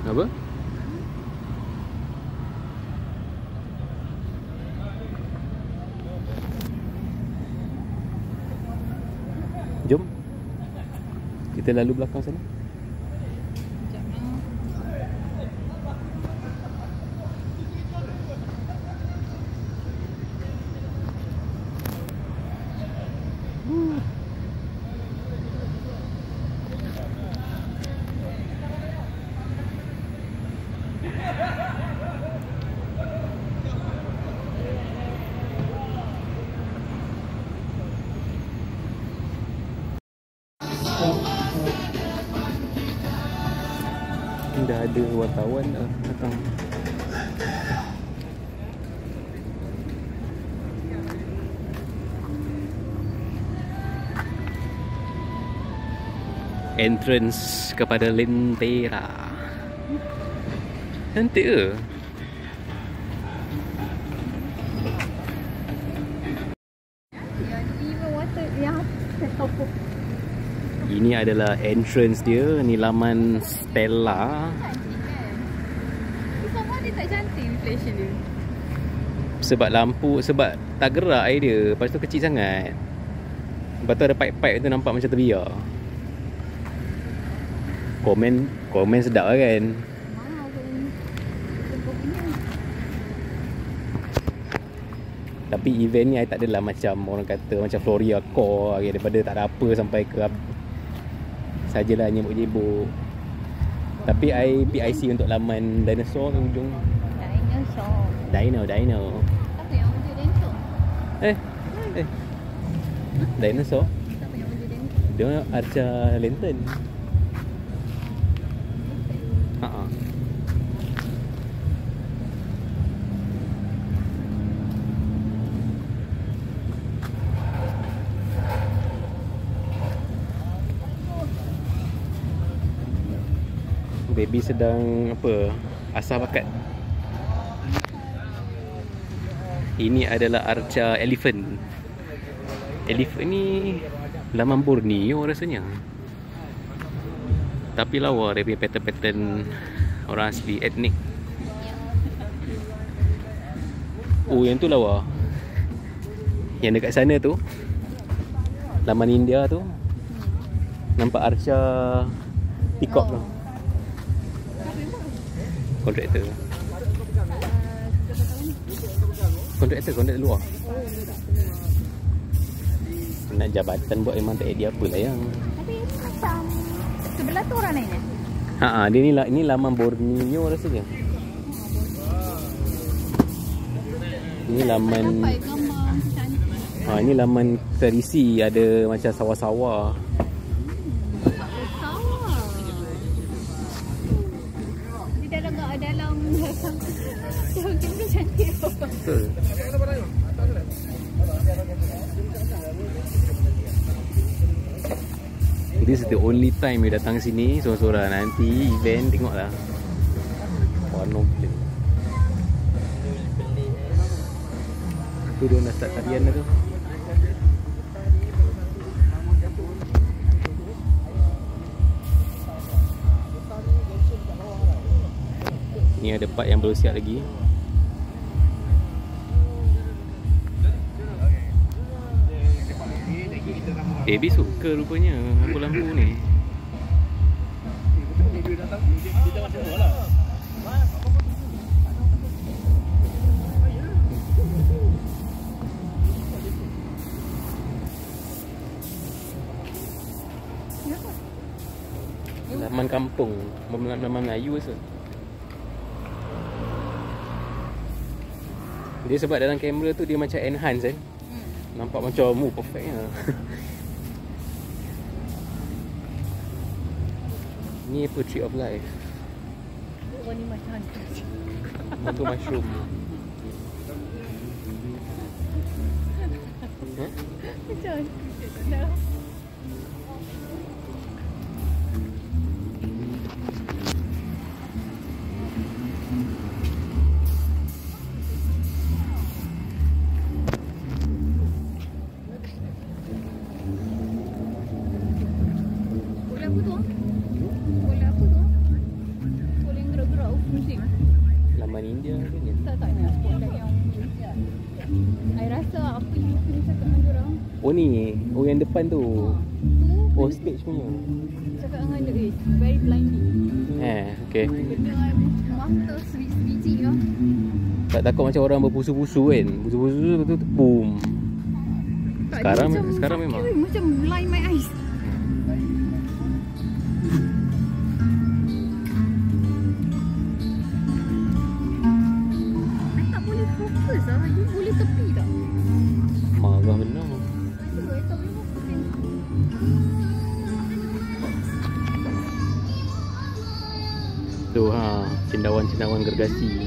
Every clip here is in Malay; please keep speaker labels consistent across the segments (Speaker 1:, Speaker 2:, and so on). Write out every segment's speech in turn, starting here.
Speaker 1: Apa? Jom. Kita lalu belakang sana. Dah ada wartawan dah datang. Entrance kepada Lentera. Cantik ke? Ini adalah entrance dia. Ni laman Stella.
Speaker 2: Sama dia tak cantik reflection dia.
Speaker 1: Sebab lampu, sebab tak gerak air dia. Lepas tu kecil sangat. Lepas tu ada pipe-pipe tu nampak macam terbiar. Komen sedap lah kan. Tapi event ni I tak adalah macam orang kata macam Floria Core daripada tak ada apa sampai ke sajalah nyebuk-nyebuk. Tapi I PIC untuk laman dinosaur ke ujung. Dino.
Speaker 2: Siapa yang wujud dinosaur?
Speaker 1: Dinosaur.
Speaker 2: Siapa yang wujud dinosaur?
Speaker 1: Dia Arca Lantern. Ha. Baby sedang apa? Asah bakat. Ini adalah Arca Elephant. Elephant ni laman Borneo rasanya. Tapi lawa dia punya pattern-pattern orang asli etnik. Oh, yang tu lawa. Yang dekat sana tu, laman India tu, nampak Arca peacock tu. Kontraktor luar. Nak jabatan buat memang tak idea apa lah yang.
Speaker 2: Tapi macam sebelah tu orang lain
Speaker 1: Dia ni laman Borneo rasanya. Ini laman.
Speaker 2: Dapat gambar cantik.
Speaker 1: Ini laman tradisi, ada macam sawah-sawah.
Speaker 2: Dalam tu cantik.
Speaker 1: Betul. This is the only time you datang sini sorang-sorang. Nanti event tengoklah. Warna gila. Tu dia dah start tarian dah tu. Ni ada part yang belum siap lagi. Baby suka rupanya lampu-lampu ni. Laman kampung, laman Melayu rasa. Dia sebab dalam kamera tu dia macam enhance kan. Nampak macam perfectnya. Ni apa, Tree of Life.
Speaker 2: Oh, ni macam hantu.
Speaker 1: Hantu mushroom.
Speaker 2: Macam hantu. Bola apa tu?
Speaker 1: Oh ni, oh yang depan tu.
Speaker 2: Tu
Speaker 1: Oh stage punya.
Speaker 2: cakap dengan dia, very blinding.
Speaker 1: Okay.
Speaker 2: Benda mata sebiji lah.
Speaker 1: Tak takut macam orang berpusu-pusu kan. Pusu-pusu lepas tu boom. Sekarang memang
Speaker 2: macam blind my eyes. I tak boleh fokus lah. You boleh tepi tak?
Speaker 1: marah benar.
Speaker 2: Betul, I tak boleh fokus.
Speaker 1: Tu cendawan-cendawan gergasi.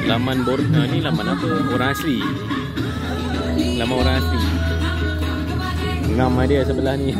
Speaker 1: Laman ni laman apa? Orang asli. Laman orang asli. Nama dia sebelah ni.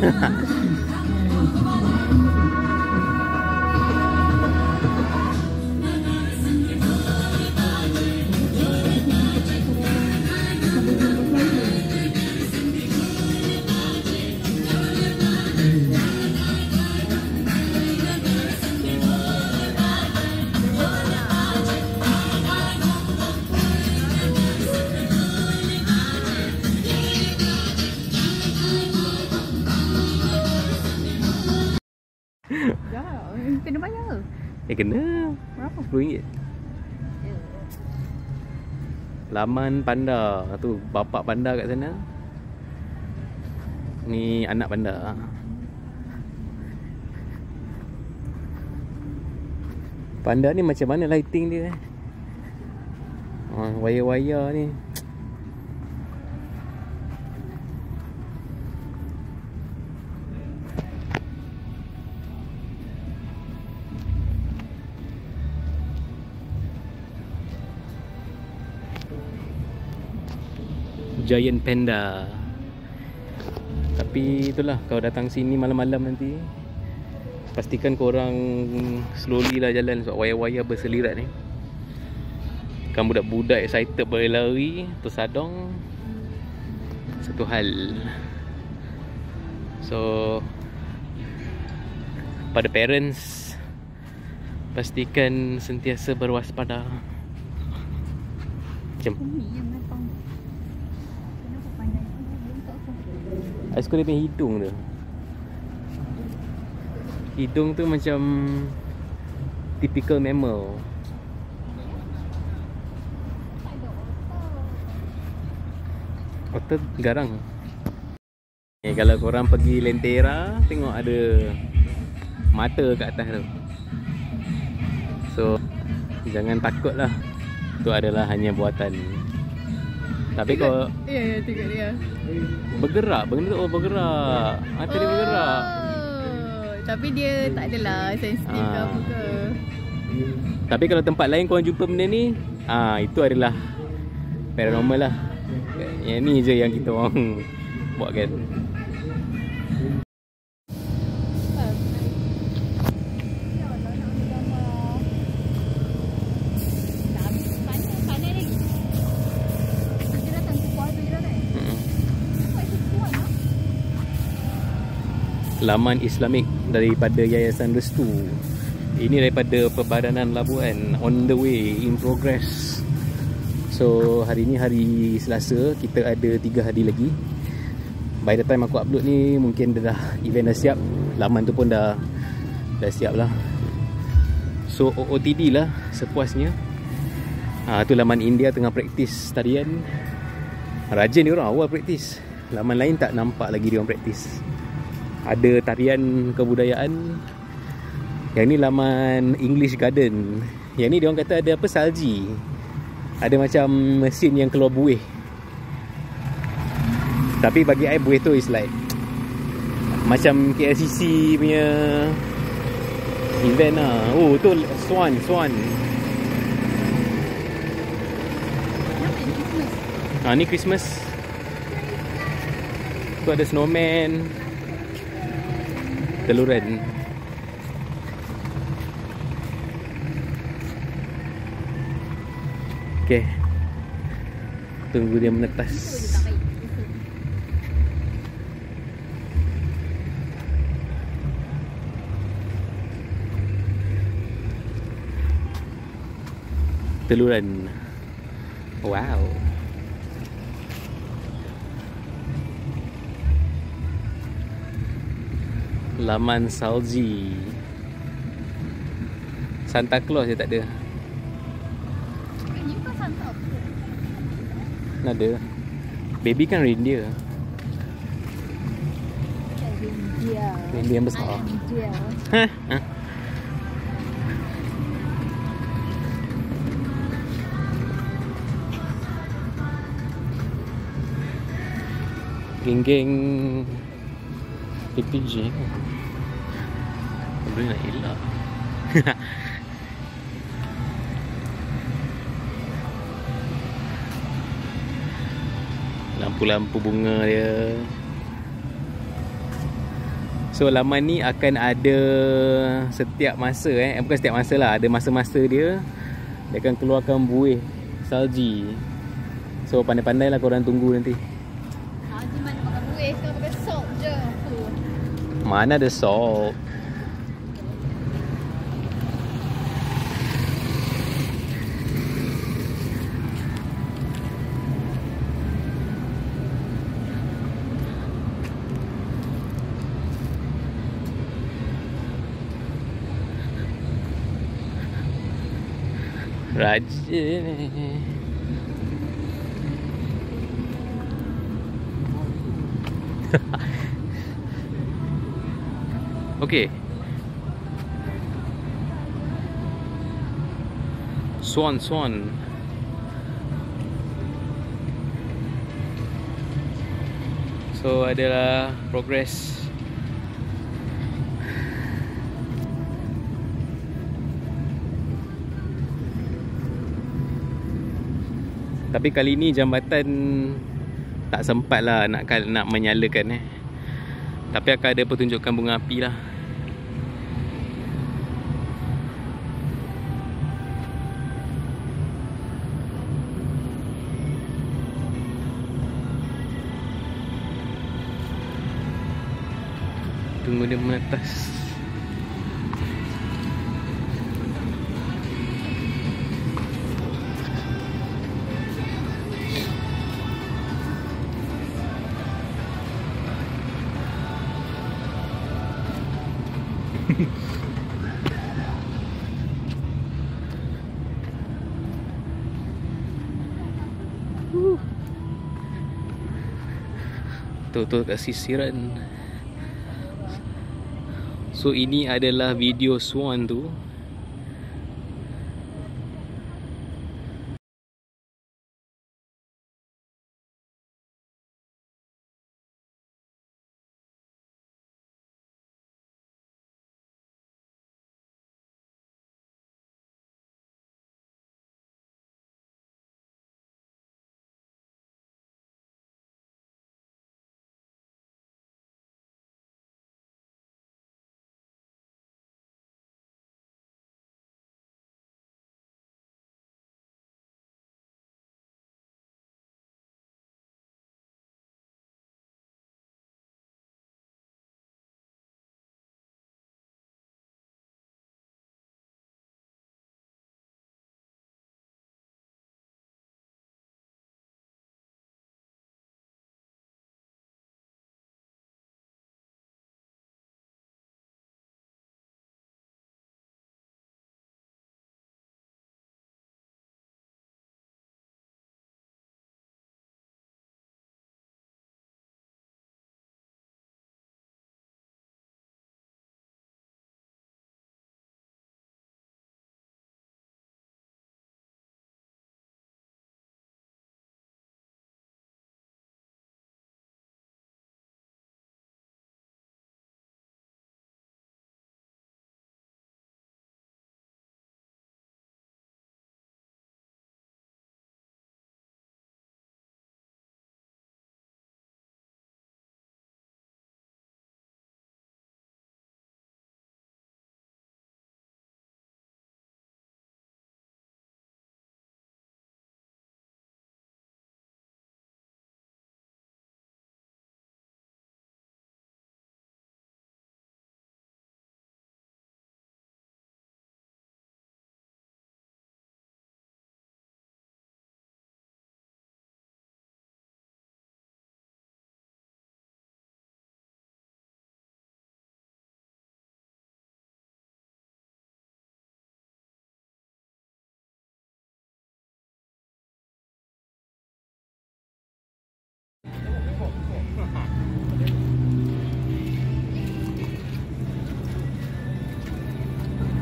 Speaker 2: Ya, kena bayar.
Speaker 1: Kena.
Speaker 2: Berapa?
Speaker 1: RM10. Laman panda. Tu bapak panda kat sana. Ni anak panda. Panda ni macam mana lighting dia? Wayar-wayar ni. Giant panda. Tapi itulah, kalau datang sini malam-malam nanti, pastikan korang slowly lah jalan sebab wayar-wayar berselirat ni. Kan budak-budak excited boleh lari, tersadong, satu hal. So pada parents, pastikan sentiasa berwaspada. Macam I suka dia punya hidung tu. Hidung tu macam typical mammal. Otter garang. Kalau korang pergi Lentera, tengok ada mata kat atas tu. So jangan takut lah. Itu adalah hanya buatan. Tapi kalau
Speaker 2: ya, tengok dia
Speaker 1: bergerak, benda tu bergerak. Mata dia bergerak.
Speaker 2: Tapi dia tak adalah sensitif ke apa ke.
Speaker 1: Tapi kalau tempat lain korang jumpa benda ni, itu adalah paranormal lah. Yang ni je yang kita orang buat kan. laman Islamik daripada Yayasan Restu. Ini daripada Perbadanan Labuan, on the way, in progress. So hari ni hari Selasa, kita ada 3 hari lagi. By the time aku upload ni mungkin dah event dah siap, laman tu pun dah siap lah. So OOTD lah sepuasnya. Tu laman India tengah praktis tarian. Rajin dia orang awal praktis. Laman lain tak nampak lagi dia orang praktis. Ada tarian kebudayaan. Yang ni laman English Garden. Yang ni dia orang kata ada apa, salji. Ada macam mesin yang keluar buih. Tapi bagi I buih tu is like macam KLCC punya event lah. Oh tu Swan. Ni Christmas. Tu ada snowman. Teluran. Okay, tunggu dia menetas. Teluran. Wow. Laman salji. Santa Claus je tak ada. Ada. Baby kan reindeer. Reindeer yang besar. Hah? Geng-geng PPJ. Boleh nak elak. Lampu-lampu bunga dia. So laman ni akan ada setiap masa bukan setiap masa lah, ada masa-masa dia. Dia akan keluarkan buih salji. So pandai-pandai lah korang tunggu nanti.
Speaker 2: Salji mana makan buih, sekarang pakai salt je.
Speaker 1: Mana ada salt? Rajin. Okay. Swan. So adalah progress. Tapi kali ni jambatan tak sempat lah nak menyalakan Tapi akan ada pertunjukan bunga api lah. Tunggu dia menetas. Betul-betul kat sisiran. So ini adalah video swan tu.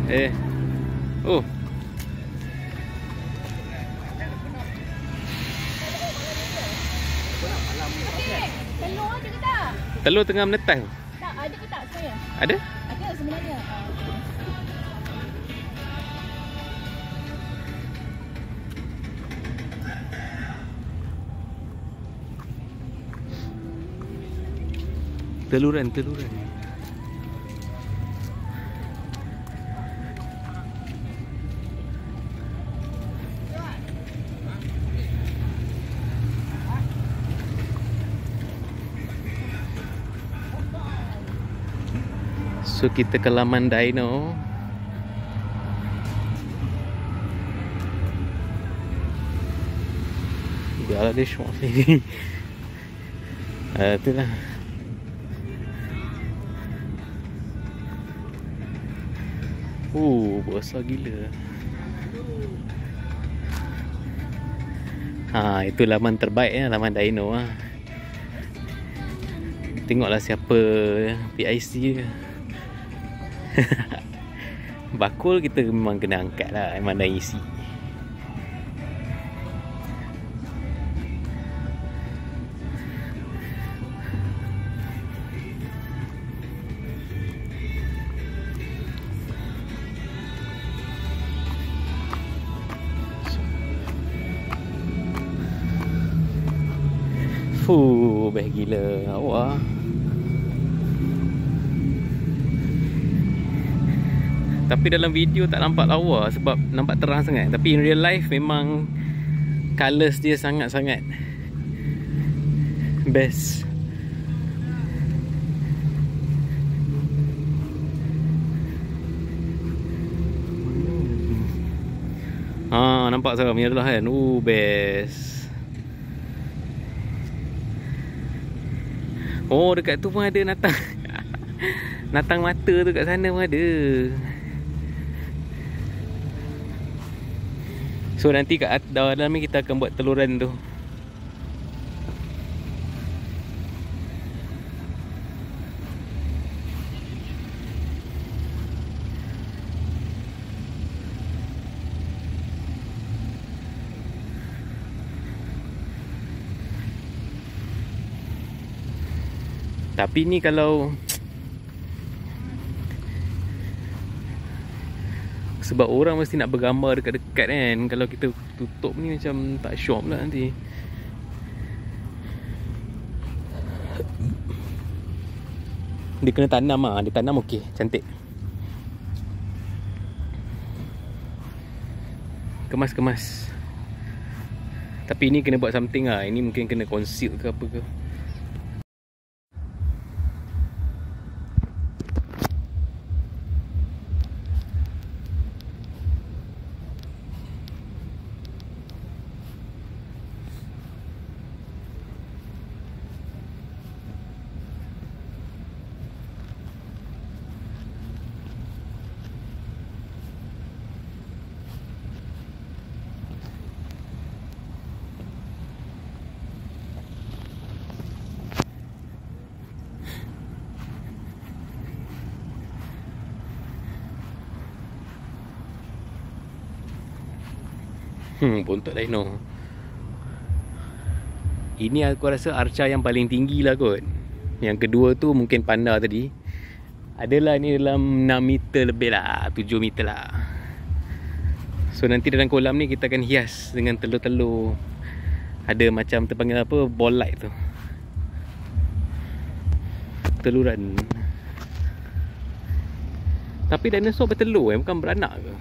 Speaker 1: Oh.
Speaker 2: Telur ada ke tak?
Speaker 1: Telur tengah menetas.
Speaker 2: Tak, ada ke tak sebenarnya?
Speaker 1: Ada?
Speaker 2: Ada sebenarnya.
Speaker 1: Teluran. So kita ke laman dino. Biarlah dia syok sini. Itulah. Besar gila. Itu laman terbaik ya, laman dino lah. Tengoklah siapa PIC dia. Bakul kita memang kena angkat lah, memang dah isi. Best gila awak. Tapi dalam video tak nampak lawa sebab nampak terang sangat. Tapi in real life memang colours dia sangat-sangat best. Nampak seram ni adalah kan. Best. Dekat tu pun ada natang. Natang mata tu kat sana pun ada. So nanti kat dalam ni kita akan buat teluran tu. Tapi ni kalau sebab orang mesti nak bergambar dekat-dekat kan. Kalau kita tutup ni macam tak syok pula nanti. Dia kena tanam lah. Dia tanam okey, cantik. Kemas-kemas. Tapi ni kena buat something lah. Ini mungkin kena conceal ke apa ke. Bontot dino. Ini aku rasa arca yang paling tinggi lah kot. Yang kedua tu mungkin panda tadi. Adalah ni dalam 6 meter lebih lah, 7 meter lah. So nanti dalam kolam ni kita akan hias dengan telur-telur. Ada macam terpanggil apa, ball light tu. Teluran. Tapi dinosaur bertelur bukan beranak ke?